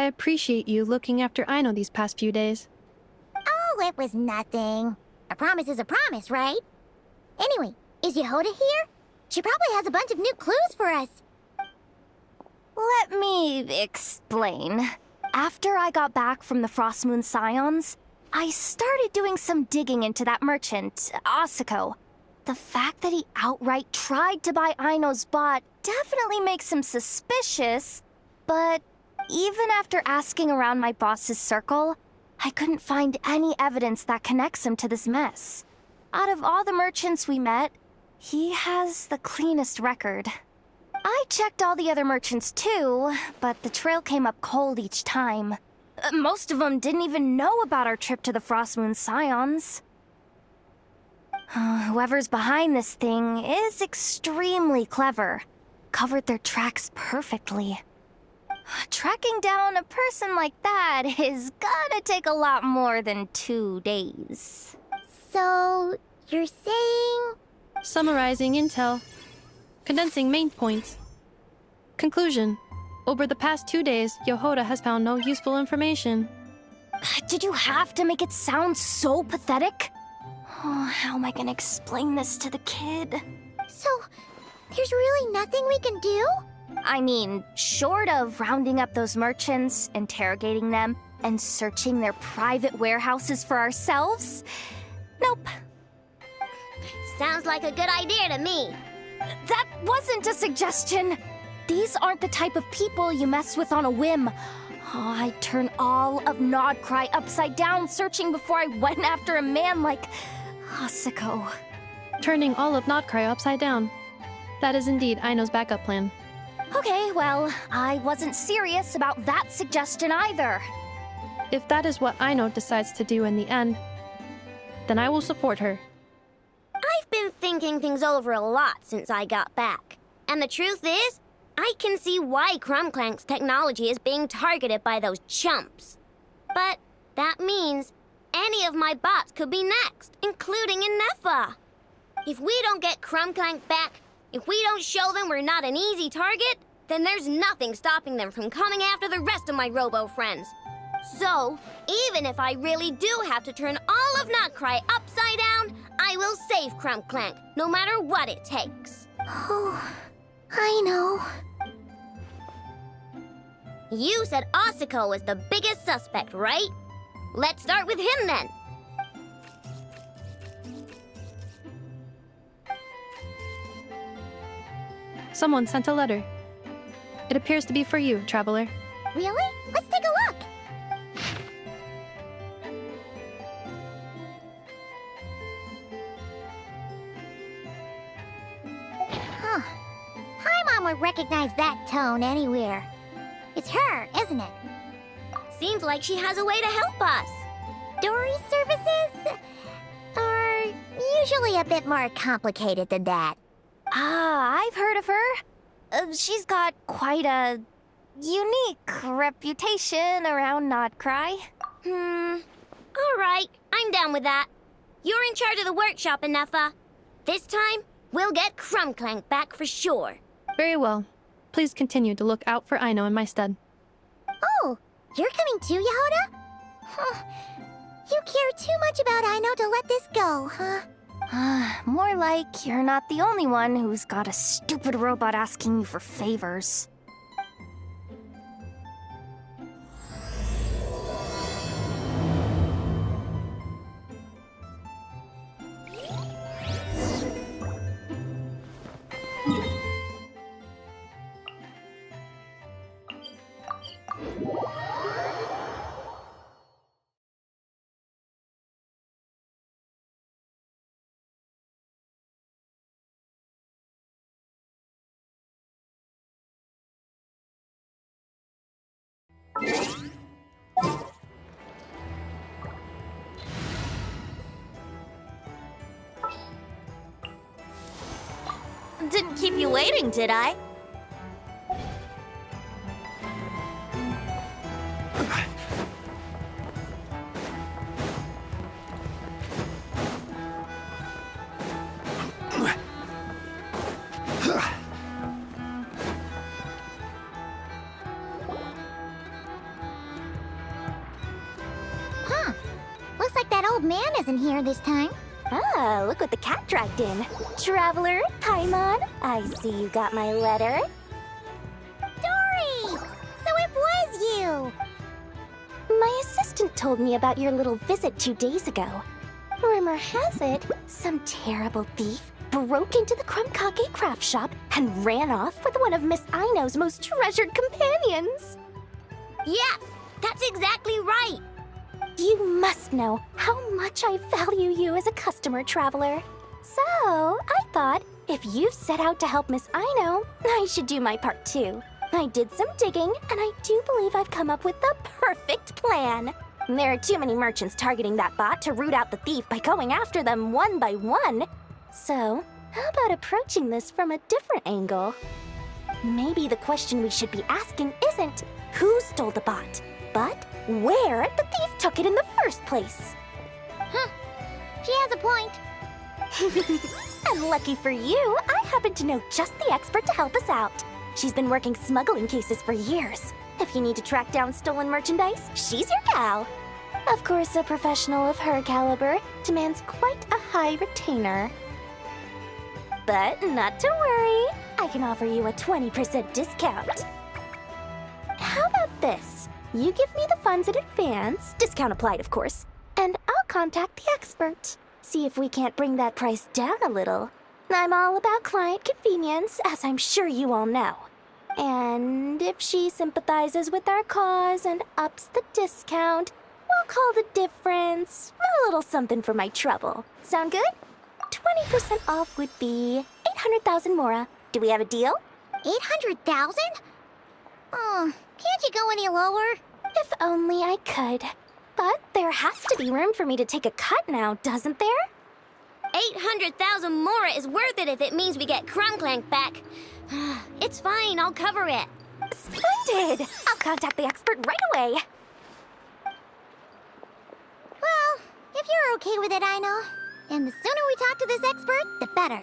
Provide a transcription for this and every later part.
appreciate you looking after Aino these past few days. Oh, it was nothing. A promise is a promise, right? Anyway, is Yehoda here? She probably has a bunch of new clues for us. Let me explain. After I got back from the Frost Moon Scions, I started doing some digging into that merchant, Asako. The fact that he outright tried to buy Aino's bot definitely makes him suspicious, but even after asking around my boss's circle, I couldn't find any evidence that connects him to this mess. Out of all the merchants we met, he has the cleanest record. I checked all the other merchants too, but the trail came up cold each time. Most of them didn't even know about our trip to the Frost Moon Scions. Whoever's behind this thing is extremely clever. Covered their tracks perfectly. Tracking down a person like that is gonna take a lot more than 2 days. So, you're saying... Summarizing intel. Condensing main points. Conclusion. Over the past 2 days, Yehoda has found no useful information. Did you have to make it sound so pathetic? Oh, how am I gonna explain this to the kid? So, there's really nothing we can do? I mean, short of rounding up those merchants, interrogating them, and searching their private warehouses for ourselves? Nope. Sounds like a good idea to me. That wasn't a suggestion. These aren't the type of people you mess with on a whim. Oh, I'd turn all of Nodcry upside down searching before I went after a man like Asako. Turning all of Nodcry upside down. That is indeed Aino's backup plan. Okay, well, I wasn't serious about that suggestion either. If that is what Aino decides to do in the end, then I will support her. I've been thinking things over a lot since I got back. And the truth is, I can see why Clank's technology is being targeted by those chumps. But that means any of my bots could be next, including Inefa. If we don't get Clank back, if we don't show them we're not an easy target, then there's nothing stopping them from coming after the rest of my robo-friends. So, even if I really do have to turn all of Notcry upside down, I will save Clank, no matter what it takes. Oh, I know. You said Asako was the biggest suspect, right? Let's start with him then. Someone sent a letter. It appears to be for you, Traveler. Really? Let's take a look. Huh. Paimon would recognize that tone anywhere. It's her, isn't it? Seems like she has a way to help us. Dory's services are usually a bit more complicated than that. Ah, I've heard of her. She's got quite a unique reputation around Nodcry. All right, I'm down with that. You're in charge of the workshop, Inefa. This time, we'll get Clank back for sure. Very well. Please continue to look out for Aino in my stead. Oh, you're coming too, Yehoda? Huh. You care too much about Aino to let this go, huh? More like you're not the only one who's got a stupid robot asking you for favors. Didn't keep you waiting, did I? old man isn't here this time. Ah, look what the cat dragged in. Traveler, Paimon, I see you got my letter. Dory! So it was you! My assistant told me about your little visit 2 days ago. Rumor has it, some terrible thief broke into the Krumkake craft shop and ran off with one of Miss Aino's most treasured companions. Yes, that's exactly right. You must know how much I value you as a customer, Traveler. So, I thought, if you set out to help Miss Aino, I should do my part too. I did some digging, and I do believe I've come up with the perfect plan. There are too many merchants targeting that bot to root out the thief by going after them one by one. So, how about approaching this from a different angle? Maybe the question we should be asking isn't who stole the bot, but where the thief took it in the first place. Huh. She has a point. And lucky for you, I happen to know just the expert to help us out. She's been working smuggling cases for years. If you need to track down stolen merchandise, she's your gal. Of course, a professional of her caliber demands quite a high retainer. But not to worry, I can offer you a 20% discount. How about this? You give me the funds in advance, discount applied of course, and I'll contact the expert. See if we can't bring that price down a little. I'm all about client convenience, as I'm sure you all know. And if she sympathizes with our cause and ups the discount, we'll call the difference a little something for my trouble. Sound good? 20% off would be 800,000 mora. Do we have a deal? 800,000? Oh, can't you go any lower? If only I could. But there has to be room for me to take a cut now, doesn't there? 800,000 mora is worth it if it means we get Clank back. It's fine, I'll cover it. Splendid! I'll contact the expert right away. Well, if you're okay with it, I know. And the sooner we talk to this expert, the better.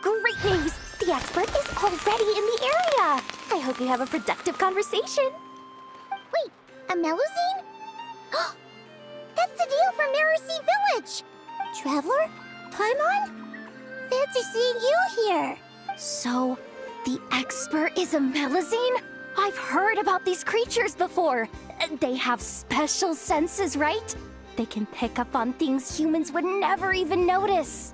Great news! The expert is already in the area! I hope you have a productive conversation. Wait, a Melusine? That's the deal from Mirror Sea Village! Traveler? Paimon? Fancy seeing you here! So, the expert is a Melusine? I've heard about these creatures before. They have special senses, right? They can pick up on things humans would never even notice.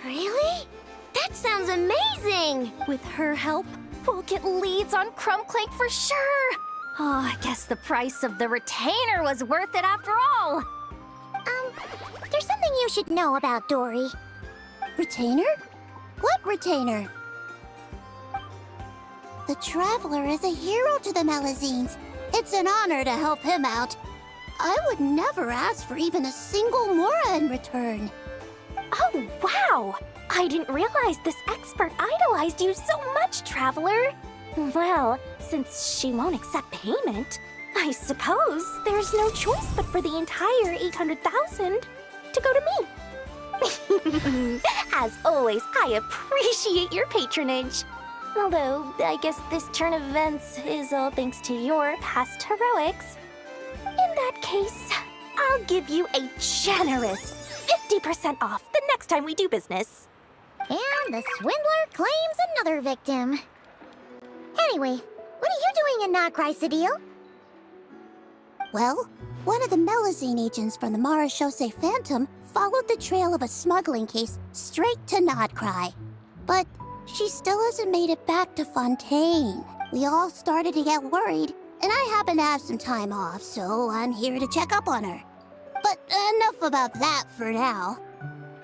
Really? That sounds amazing! With her help, we'll get leads on Clank for sure. Oh, I guess the price of the retainer was worth it after all. There's something you should know about Dory. Retainer? What retainer? The Traveler is a hero to the Melusines. It's an honor to help him out. I would never ask for even a single mora in return. Oh, wow! I didn't realize this expert idolized you so much, Traveler. Well, since she won't accept payment, I suppose there's no choice but for the entire 800,000 to go to me. As always, I appreciate your patronage. Although, I guess this turn of events is all thanks to your past heroics. In that case, I'll give you a generous 50% off the next time we do business. And the swindler claims another victim. Anyway, what are you doing in Notcry, Cedille? Well, one of the Melusine agents from the Marechaussee Phantom followed the trail of a smuggling case straight to Notcry. But she still hasn't made it back to Fontaine. We all started to get worried, and I happen to have some time off, so I'm here to check up on her. But enough about that for now.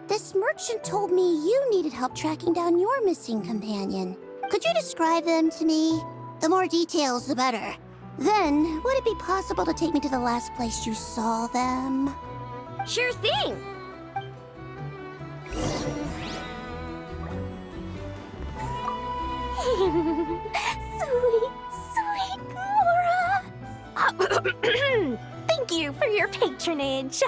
This merchant told me you needed help tracking down your missing companion. Could you describe them to me? The more details, the better. Then, would it be possible to take me to the last place you saw them? Sure thing! Sweet, sweet Mora! Thank you for your patronage.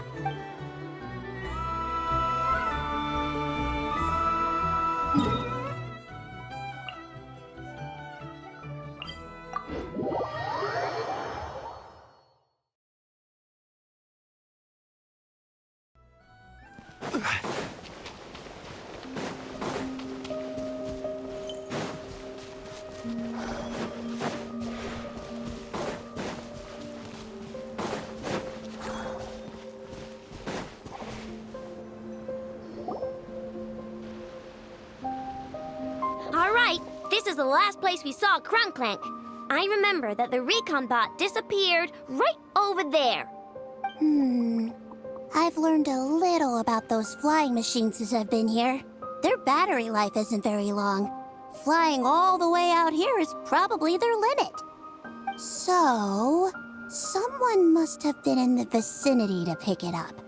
this is the last place we saw Clank. I remember that the recon bot disappeared right over there. I've learned a little about those flying machines since I've been here. Their battery life isn't very long. Flying all the way out here is probably their limit. So, someone must have been in the vicinity to pick it up.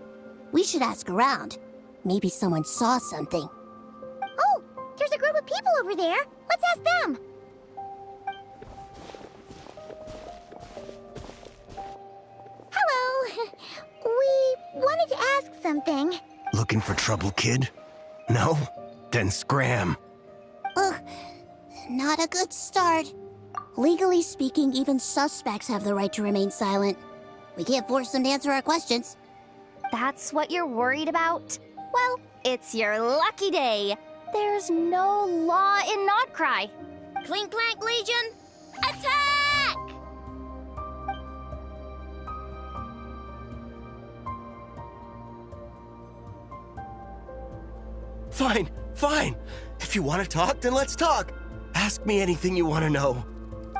We should ask around. Maybe someone saw something. Oh, there's a group of people over there. Let's ask them. Hello. We wanted to ask something. Looking for trouble, kid? No? Then scram. Ugh, not a good start. Legally speaking, even suspects have the right to remain silent. We can't force them to answer our questions. That's what you're worried about? Well, it's your lucky day. There's no law in Nodcry. Clink Clank Legion, attack! Fine. If you want to talk, then let's talk. Ask me anything you want to know.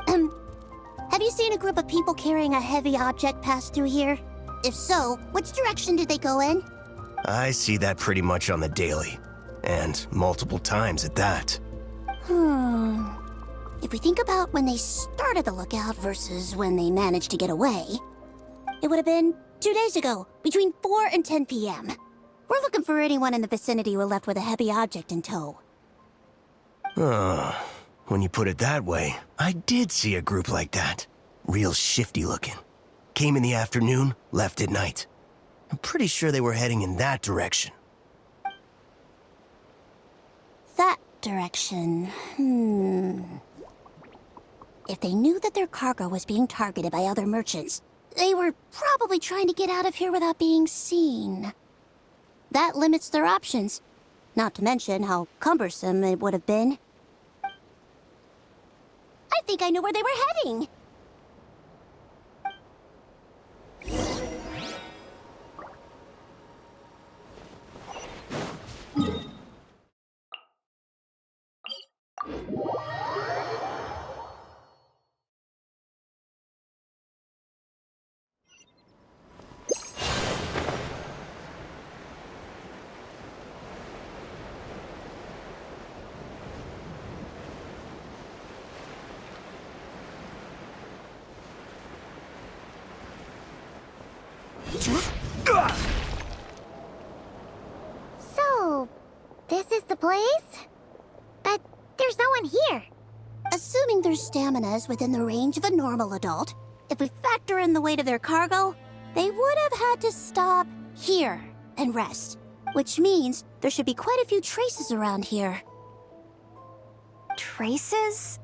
Have you seen a group of people carrying a heavy object pass through here? If so, which direction did they go in? I see that pretty much on the daily. And multiple times at that. If we think about when they started the lookout versus when they managed to get away, it would have been 2 days ago, between 4 and 10 p.m. We're looking for anyone in the vicinity who left with a heavy object in tow. When you put it that way, I did see a group like that. Real shifty looking. Came in the afternoon, left at night. I'm pretty sure they were heading in that direction. That direction, If they knew that their cargo was being targeted by other merchants, they were probably trying to get out of here without being seen. That limits their options, not to mention how cumbersome it would have been. I think I know where they were heading. So, this is the place? But there's no one here. Assuming their stamina is within the range of a normal adult, if we factor in the weight of their cargo, they would have had to stop here and rest. Which means there should be quite a few traces around here. Traces?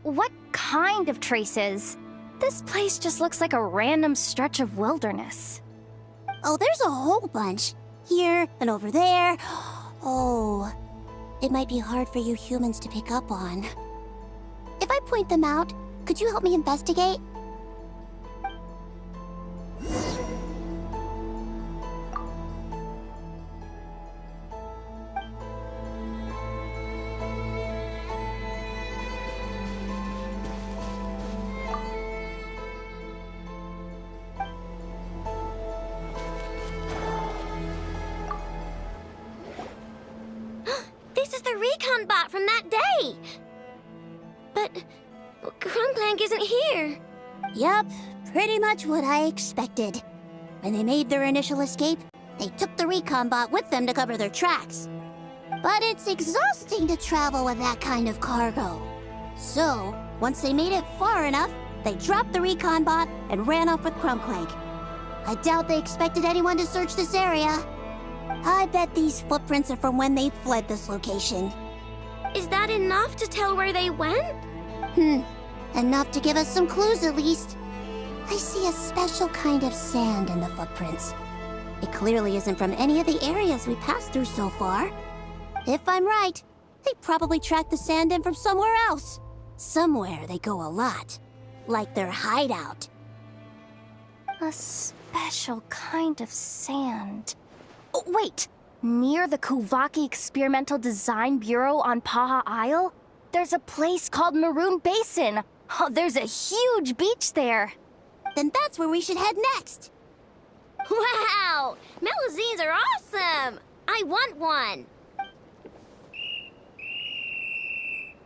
What kind of traces? This place just looks like a random stretch of wilderness. Oh, there's a whole bunch. Here and over there. Oh, it might be hard for you humans to pick up on. If I point them out, could you help me investigate? This is the recon bot from that day. But Clank isn't here. Yup, pretty much what I expected. When they made their initial escape, they took the recon bot with them to cover their tracks. But it's exhausting to travel with that kind of cargo. So, once they made it far enough, they dropped the recon bot and ran off with Clank. I doubt they expected anyone to search this area. I bet these footprints are from when they fled this location. Is that enough to tell where they went? Enough to give us some clues at least. I see a special kind of sand in the footprints. It clearly isn't from any of the areas we passed through so far. If I'm right, they probably tracked the sand in from somewhere else. Somewhere they go a lot. Like their hideout. A special kind of sand. Oh, wait! Near the Kuvaki Experimental Design Bureau on Paha Isle? there's a place called Maroon Basin. Oh, there's a huge beach there. Then that's where we should head next. Wow! Melusines are awesome! I want one.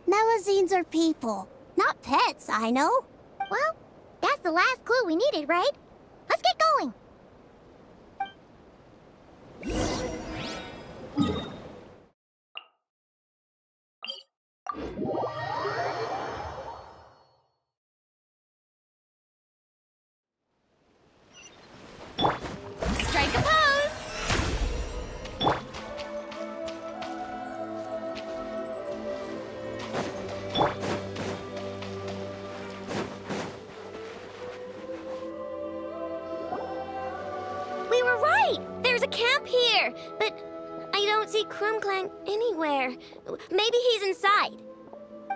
Melusines are people, not pets, I know. Well, that's the last clue we needed, right? Let's get going. Strike a pose! We were right! There's a camp here, but I don't see Clank anywhere. Maybe he's inside.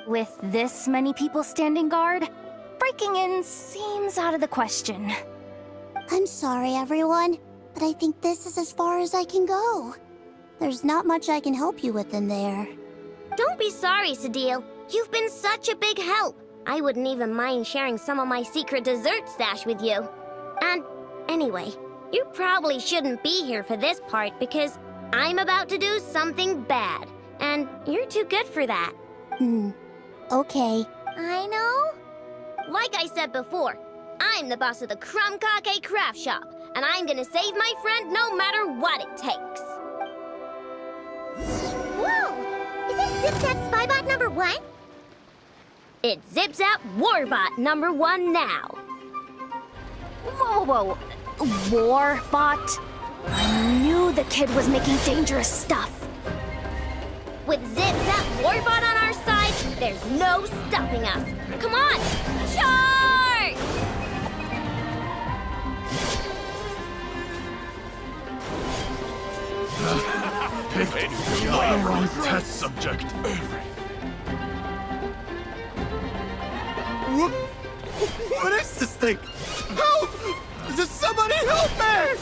With this many people standing guard, breaking in seems out of the question. I'm sorry, everyone, but I think this is as far as I can go. There's not much I can help you with in there. Don't be sorry, Sadil. You've been such a big help. I wouldn't even mind sharing some of my secret dessert stash with you. And anyway, you probably shouldn't be here for this part because I'm about to do something bad. And you're too good for that. Okay. I know. Like I said before, I'm the boss of the Crumkake Craft Shop, and I'm gonna save my friend no matter what it takes. Whoa! Is it ZipZap Spybot number 1? It's ZipZap Warbot number 1 now. Whoa. Warbot? I knew the kid was making dangerous stuff. With ZipZap Warbot on our side, there's no stopping us. Come on, charge! Wrong test subject. What is this thing? Help! Does somebody help me?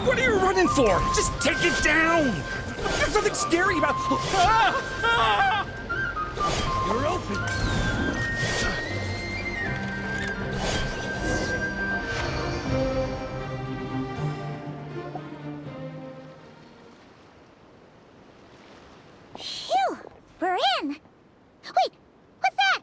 What are you running for? Just take it down! There's something scary about... You're open. Phew! We're in! Wait! What's that?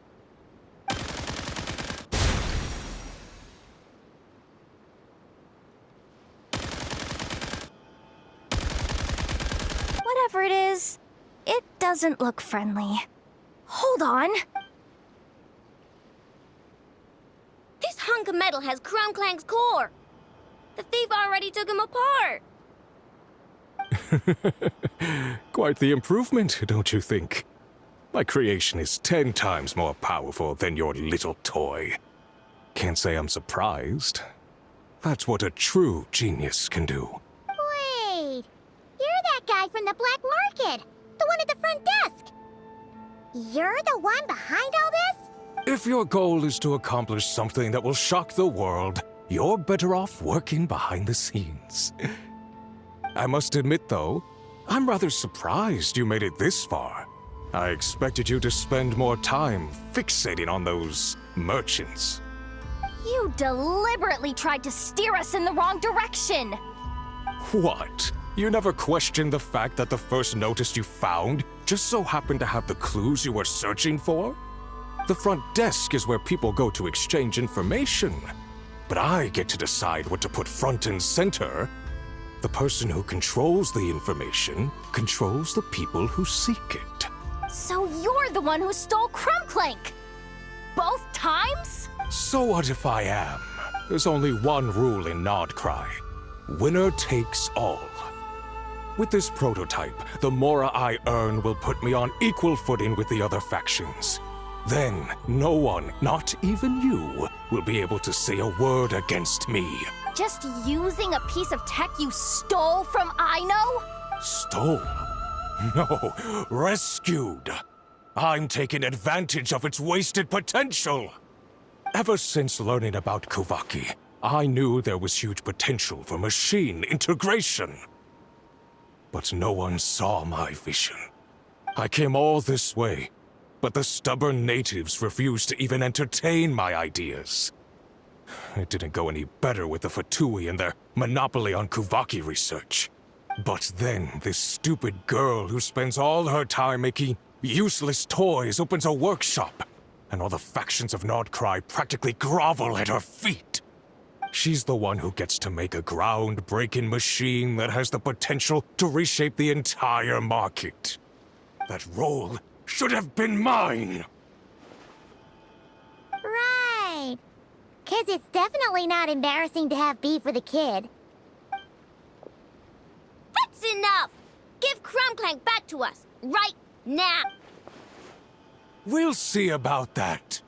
Whatever it is, it doesn't look friendly. Hold on. This hunk of metal has Clank's core. The thief already took him apart. Quite the improvement, don't you think? My creation is 10 times more powerful than your little toy. Can't say I'm surprised. That's what a true genius can do. Wait! You're that guy from the black market! The one at the front desk! You're the one behind all this? If your goal is to accomplish something that will shock the world, you're better off working behind the scenes. I must admit, though, I'm rather surprised you made it this far. I expected you to spend more time fixating on those merchants. You deliberately tried to steer us in the wrong direction! What? You never questioned the fact that the first notice you found just so happened to have the clues you were searching for? The front desk is where people go to exchange information. But I get to decide what to put front and center. The person who controls the information controls the people who seek it. So you're the one who stole Clank! Both times? So what if I am? There's only one rule in Nodcry. Winner takes all. With this prototype, the Mora I earn will put me on equal footing with the other factions. Then, no one, not even you, will be able to say a word against me. Just using a piece of tech you stole from Aino? Stole? No, rescued. I'm taking advantage of its wasted potential. Ever since learning about Kuvaki, I knew there was huge potential for machine integration. But no one saw my vision. I came all this way, but the stubborn natives refused to even entertain my ideas. It didn't go any better with the Fatui and their monopoly on Kuvaki research. But then, this stupid girl who spends all her time making useless toys opens a workshop, and all the factions of Nordcry practically grovel at her feet. She's the one who gets to make a groundbreaking machine that has the potential to reshape the entire market. That role should have been mine! Right. 'Cause it's definitely not embarrassing to have beef with a kid. That's enough! Give Clank back to us, right now! We'll see about that.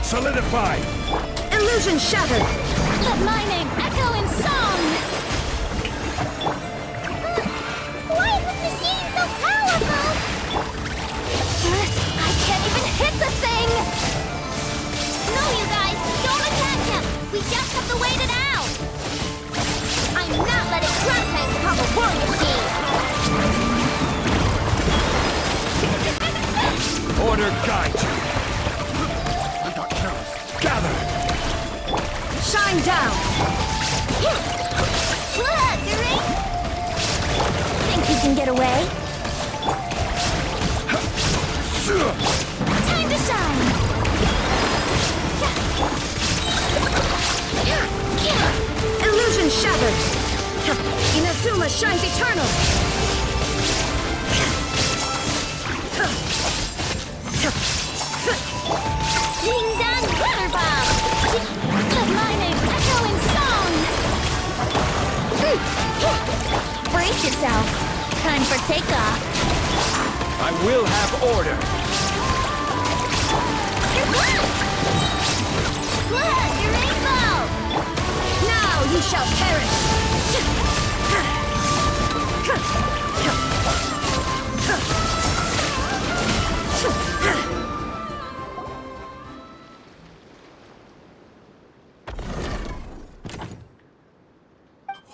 Solidify! Illusion shattered! Let my name echo in song! Why is this machine so powerful? I can't even hit the thing! No, you guys, don't attack him! We just have to wait it out! I'm not letting Clank become a war machine! Order guide you! Gather! Shine down! Fluttering! Think you can get away? Time to shine! Illusion shattered! Inazuma shines eternal! Ding dong glitter bomb! Let my name echo in song! Brace yourself. Time for takeoff. I will have order! Look, your rainbow! Now you shall perish!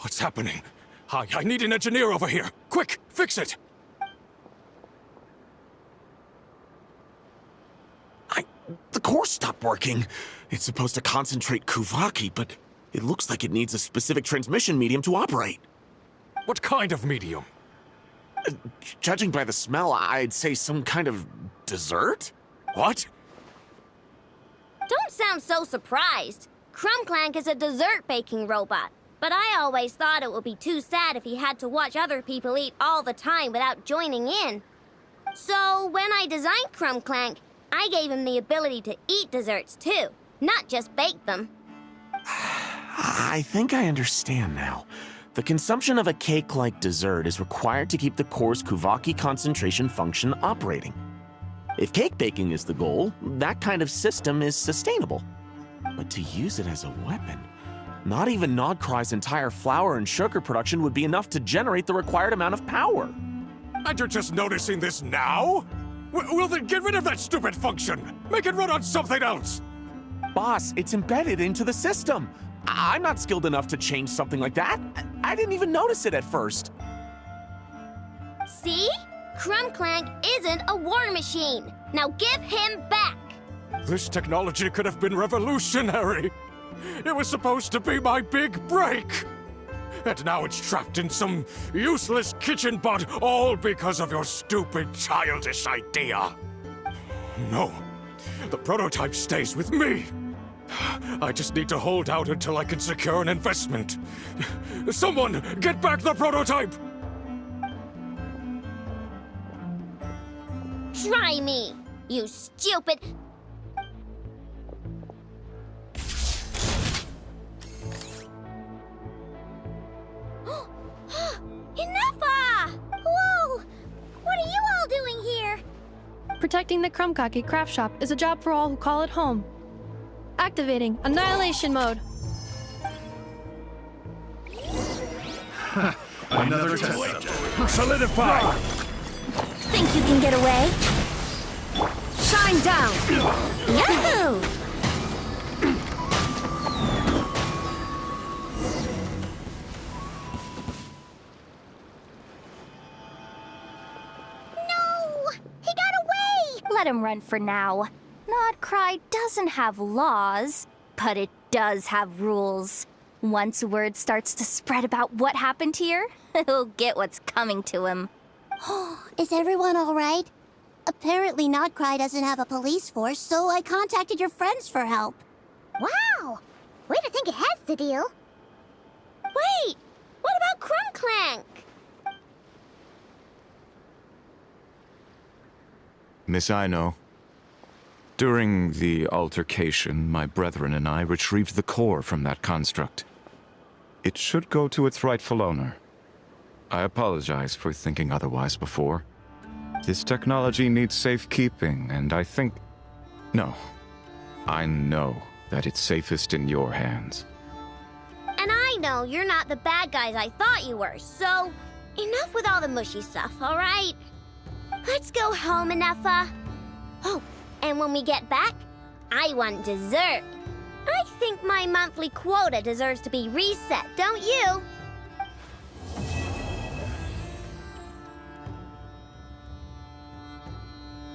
What's happening? I need an engineer over here. Quick, fix it! The core stopped working. It's supposed to concentrate Kuvaki, but it looks like it needs a specific transmission medium to operate. What kind of medium? Judging by the smell, I'd say some kind of dessert? What? Don't sound so surprised. Clank is a dessert baking robot, but I always thought it would be too sad if he had to watch other people eat all the time without joining in. So when I designed Clank, I gave him the ability to eat desserts too, not just bake them. I think I understand now. The consumption of a cake-like dessert is required to keep the core's Kuvaki concentration function operating. If cake baking is the goal, that kind of system is sustainable. But to use it as a weapon, not even Nodcry's entire flour and sugar production would be enough to generate the required amount of power. And you're just noticing this now? Well then get rid of that stupid function! Make it run on something else! Boss, it's embedded into the system. I'm not skilled enough to change something like that. I didn't even notice it at first. See? Clank isn't a war machine. Now give him back. This technology could have been revolutionary! It was supposed to be my big break! And now it's trapped in some useless kitchen bot, all because of your stupid, childish idea. No, the prototype stays with me. I just need to hold out until I can secure an investment. Someone, get back the prototype! Try me, you stupid... Enough! Whoa! What are you all doing here? Protecting the Krumkaki craft shop is a job for all who call it home. Activating Annihilation Mode. Another test. Solidify! Think you can get away? Shine down! Yahoo! let him run for now. Nodcry doesn't have laws, but it does have rules. Once word starts to spread about what happened here, he'll get what's coming to him. Is everyone all right? Apparently Nodcry doesn't have a police force, so I contacted your friends for help. Wow! Way to think ahead's the deal. Wait! What about Clank? Miss Aino, during the altercation, my brethren and I retrieved the core from that construct. It should go to its rightful owner. I apologize for thinking otherwise before. This technology needs safekeeping, and I think... No. I know that it's safest in your hands. And I know you're not the bad guys I thought you were, so enough with all the mushy stuff, alright? Let's go home, Enougha. Oh, and when we get back, I want dessert. I think my monthly quota deserves to be reset, don't you?